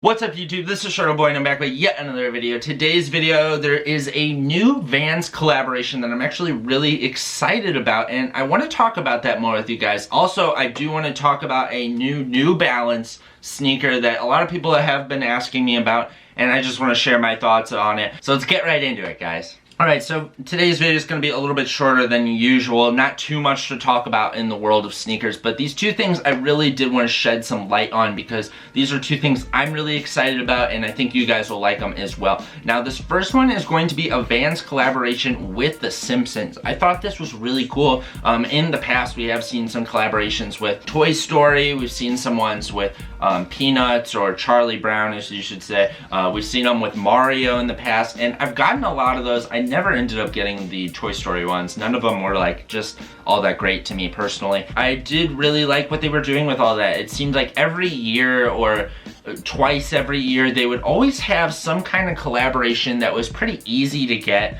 What's up YouTube, this is Shuttleboy and I'm back with yet another video. Today's video, there is a new Vans collaboration that I'm actually really excited about, and I want to talk about that more with you guys. Also, I do want to talk about a New Balance sneaker that a lot of people have been asking me about, and I just want to share my thoughts on it. So let's get right into it, guys. Alright, so today's video is going to be a little bit shorter than usual. Not too much to talk about in the world of sneakers, but these two things I really did want to shed some light on because these are two things I'm really excited about and I think you guys will like them as well. Now, this first one is going to be a Vans collaboration with The Simpsons. I thought this was really cool. In the past, we have seen some collaborations with Toy Story. We've seen some ones with Peanuts or Charlie Brown, as you should say. We've seen them with Mario in the past, and I've gotten a lot of those. I never ended up getting the Toy Story ones. None of them were like just all that great to me personally. I did really like what they were doing with all that. It seemed like every year or twice every year they would always have some kind of collaboration that was pretty easy to get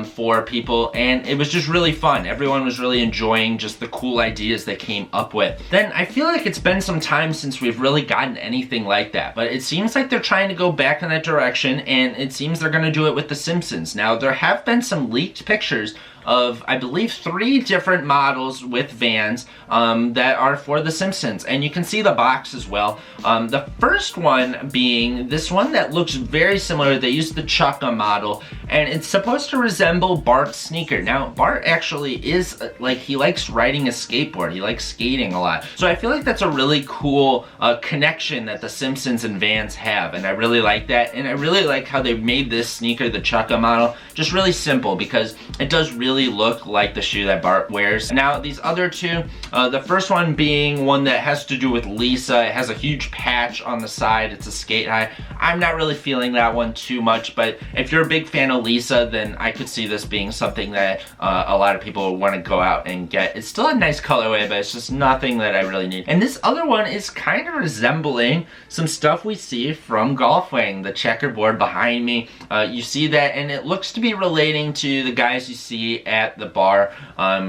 for people, and it was just really fun. Everyone was really enjoying just the cool ideas they came up with. Then I feel like it's been some time since we've really gotten anything like that, but it seems like they're trying to go back in that direction, and it seems they're going to do it with The Simpsons. Now, there have been some leaked pictures of, I believe, 3 different models with Vans that are for The Simpsons, and you can see the box as well. The first one being this one that looks very similar. They used the Chukka model, and it's supposed to resemble Bart's sneaker. Now, Bart actually is, like, he likes riding a skateboard. He likes skating a lot. So I feel like that's a really cool connection that The Simpsons and Vans have, and I really like that, and I really like how they made this sneaker, the Chukka model, just really simple because it does really look like the shoe that Bart wears. Now, these other two, the first one being one that has to do with Lisa. It has a huge patch on the side. It's a skate high. I'm not really feeling that one too much, but if you're a big fan of Lisa, then I could see this being something that a lot of people want to go out and get. It's still a nice colorway, but it's just nothing that I really need. And this other one is kind of resembling some stuff we see from Golfwing, the checkerboard behind me. You see that, and it looks to be relating to the guys you see at the bar,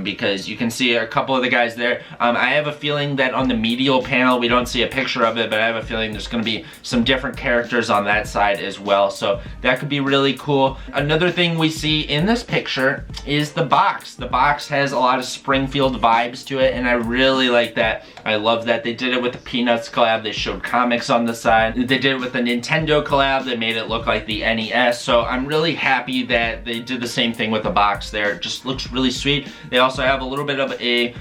because you can see a couple of the guys there. I have a feeling that on the medial panel, we don't see a picture of it, but I have a feeling there's going to be some different characters on that side as well, so that could be really cool. Another thing we see in this picture is the box. The box has a lot of Springfield vibes to it, and I really like that. I love that. They did it with the Peanuts collab. They showed comics on the side. They did it with the Nintendo collab. They made it look like the NES, so I'm really happy that they did the same thing with the box there. It just looks really sweet. They also have a little bit of a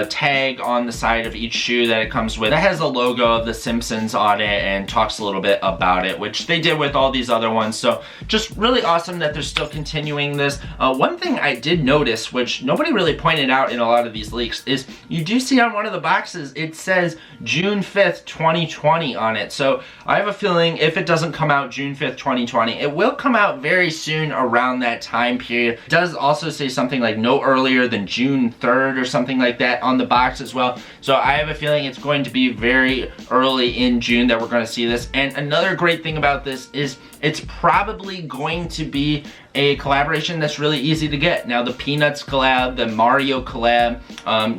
tag on the side of each shoe that it comes with. That has a logo of The Simpsons on it and talks a little bit about it, which they did with all these other ones. So just really awesome that they're still continuing this. One thing I did notice, which nobody really pointed out in a lot of these leaks, is you do see on one of the boxes it says June 5th, 2020 on it. So I have a feeling if it doesn't come out June 5th, 2020, it will come out very soon around that time period. It does also say something like no earlier than June 3rd or something like that on the box as well. So I have a feeling it's going to be very early in June that we're going to see this. And another great thing about this is it's probably going to be a collaboration that's really easy to get. Now, the Peanuts collab, the Mario collab,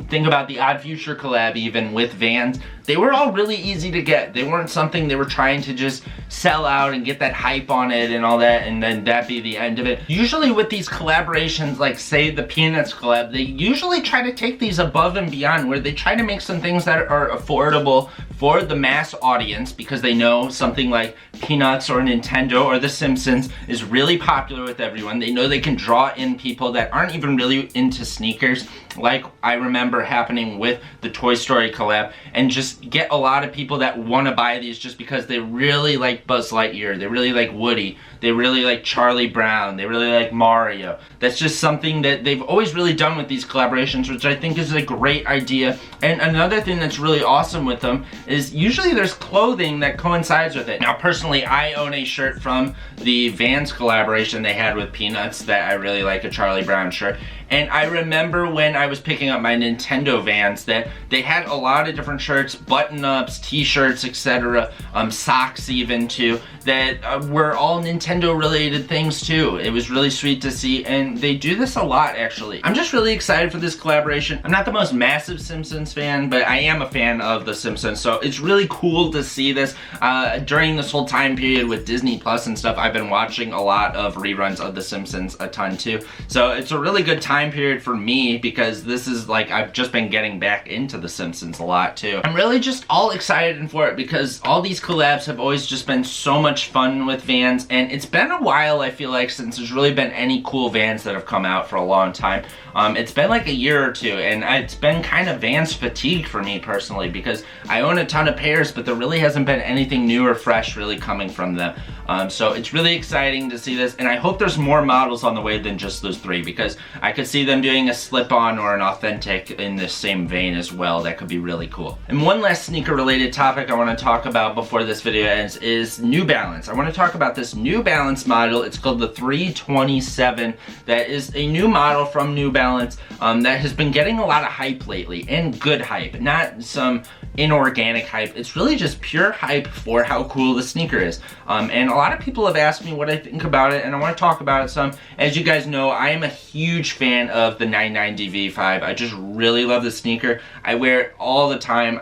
think about the Odd Future collab even with Vans. They were all really easy to get. They weren't something they were trying to just sell out and get that hype on it and all that, and then that be the end of it. Usually with these collaborations, like say the Peanuts collab, they usually try to take these above and beyond, where they try to make some things that are affordable for the mass audience because they know something like Peanuts or Nintendo or The Simpsons is really popular with everyone. They know they can draw in people that aren't even really into sneakers, like I remember happening with the Toy Story collab, and just get a lot of people that want to buy these just because they really like Buzz Lightyear, they really like Woody, they really like Charlie Brown, they really like Mario. That's just something that they've always really done with these collaborations, which I think is a great idea. And another thing that's really awesome with them is usually there's clothing that coincides with it. Now, personally, I own a shirt from the Vans collaboration they had with Peanuts that I really like, a Charlie Brown shirt. And I remember when I was picking up my Nintendo Vans that they had a lot of different shirts, button-ups, t-shirts, etc., socks even too, that were all Nintendo related things too. It was really sweet to see, and they do this a lot actually. I'm just really excited for this collaboration. I'm not the most massive Simpsons fan, but I am a fan of The Simpsons, so it's really cool to see this. During this whole time period with Disney Plus and stuff, I've been watching a lot of reruns of The Simpsons a ton too. So it's a really good time period for me because this is like, I've just been getting back into The Simpsons a lot too. I'm really just all excited for it because all these collabs have always just been so much fun with Vans, and it's been a while, I feel like, since there's really been any cool Vans that have come out for a long time. It's been like a year or two, and it's been kind of Vans fatigue for me personally because I own a ton of pairs, but there really hasn't been anything new or fresh really coming from them. So it's really exciting to see this, and I hope there's more models on the way than just those 3 because I could see them doing a slip-on or an authentic in the same vein as well. That could be really cool. And one last sneaker related topic I want to talk about before this video ends is New Balance. I want to talk about this New Balance model. It's called the 327. That is a new model from New Balance that has been getting a lot of hype lately, and good hype, not some inorganic hype. It's really just pure hype for how cool the sneaker is. And a lot of people have asked me what I think about it, and I want to talk about it some. As you guys know, I am a huge fan of the 990 V5. I just really love the sneaker. I wear it all the time.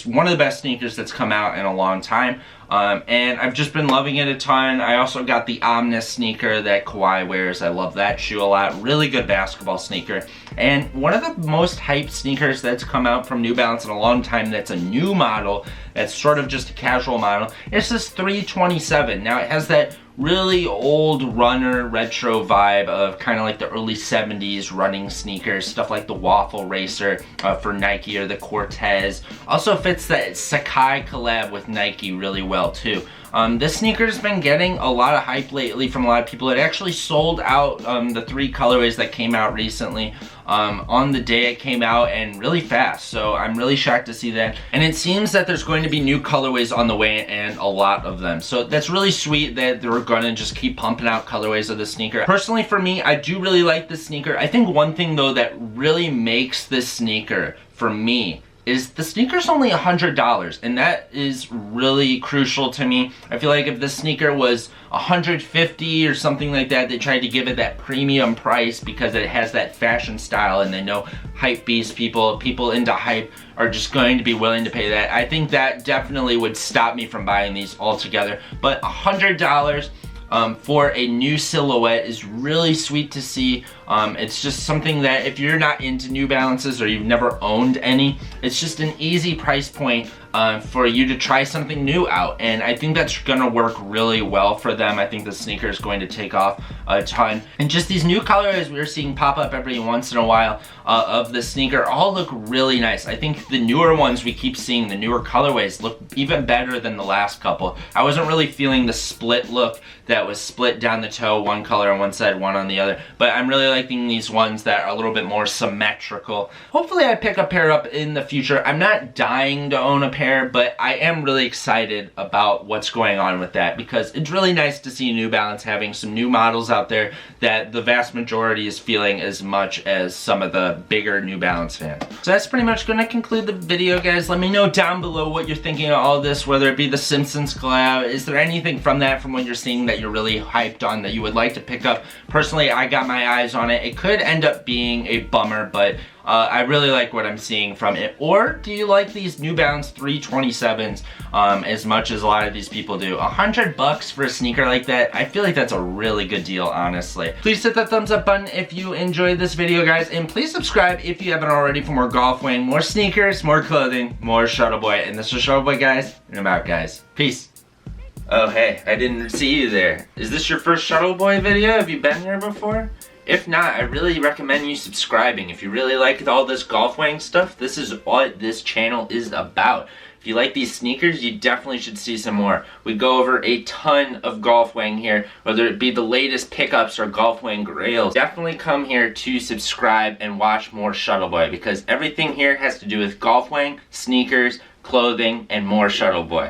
One of the best sneakers that's come out in a long time. And I've just been loving it a ton. I also got the Omnis sneaker that Kawhi wears. I love that shoe a lot. Really good basketball sneaker. And one of the most hyped sneakers that's come out from New Balance in a long time that's a new model, that's sort of just a casual model, is this 327. Now it has that really old runner retro vibe of kind of like the early 70s running sneakers, stuff like the Waffle Racer for Nike or the Cortez. Also fits that Sakai collab with Nike really well too. This sneaker's been getting a lot of hype lately from a lot of people. It actually sold out the 3 colorways that came out recently on the day it came out, and really fast, so I'm really shocked to see that. And it seems that there's going to be new colorways on the way, and a lot of them, so that's really sweet that they're gonna just keep pumping out colorways of the sneaker. Personally for me, I do really like this sneaker. I think one thing though that really makes this sneaker for me is the sneaker's only $100, and that is really crucial to me. I feel like if this sneaker was $150 or something like that, they tried to give it that premium price because it has that fashion style, and they know hype beast people into hype are just going to be willing to pay that. I think that definitely would stop me from buying these altogether. But $100 for a new silhouette is really sweet to see. It's just something that if you're not into New Balances or you've never owned any, it's just an easy price point for you to try something new out, and I think that's gonna work really well for them. I think the sneaker is going to take off a ton, and just these new colorways we're seeing pop up every once in a while of the sneaker all look really nice. I think the newer ones we keep seeing, the newer colorways, look even better than the last couple. I wasn't really feeling the split look that was split down the toe, one color on one side, one on the other, but I'm really liking these ones that are a little bit more symmetrical. Hopefully I pick a pair up in the future. I'm not dying to own a pair, but I am really excited about what's going on with that because it's really nice to see New Balance having some new models out there that the vast majority is feeling as much as some of the bigger New Balance fans. So that's pretty much going to conclude the video, guys. Let me know down below what you're thinking of all this, whether it be the Simpsons collab. Is there anything from that, from what you're seeing, that you're really hyped on that you would like to pick up? Personally, I got my eyes on it. It could end up being a bummer, but I really like what I'm seeing from it. Or do you like these New Balance 327s as much as a lot of these people do? $100 for a sneaker like that, I feel like that's a really good deal, honestly. Please hit that thumbs up button if you enjoyed this video, guys, and please subscribe if you haven't already for more golf wang, more sneakers, more clothing, more Shuttleboy. And this is Shuttleboy, guys, and I'm out, guys. Peace. Oh, hey, I didn't see you there. Is this your first Shuttleboy video? Have you been here before? If not, I really recommend you subscribing. If you really like all this golf wang stuff, this is what this channel is about. If you like these sneakers, you definitely should see some more. We go over a ton of golf wang here, whether it be the latest pickups or golf wang grails. Definitely come here to subscribe and watch more Shuttleboy, because everything here has to do with golf wang, sneakers, clothing, and more Shuttleboy.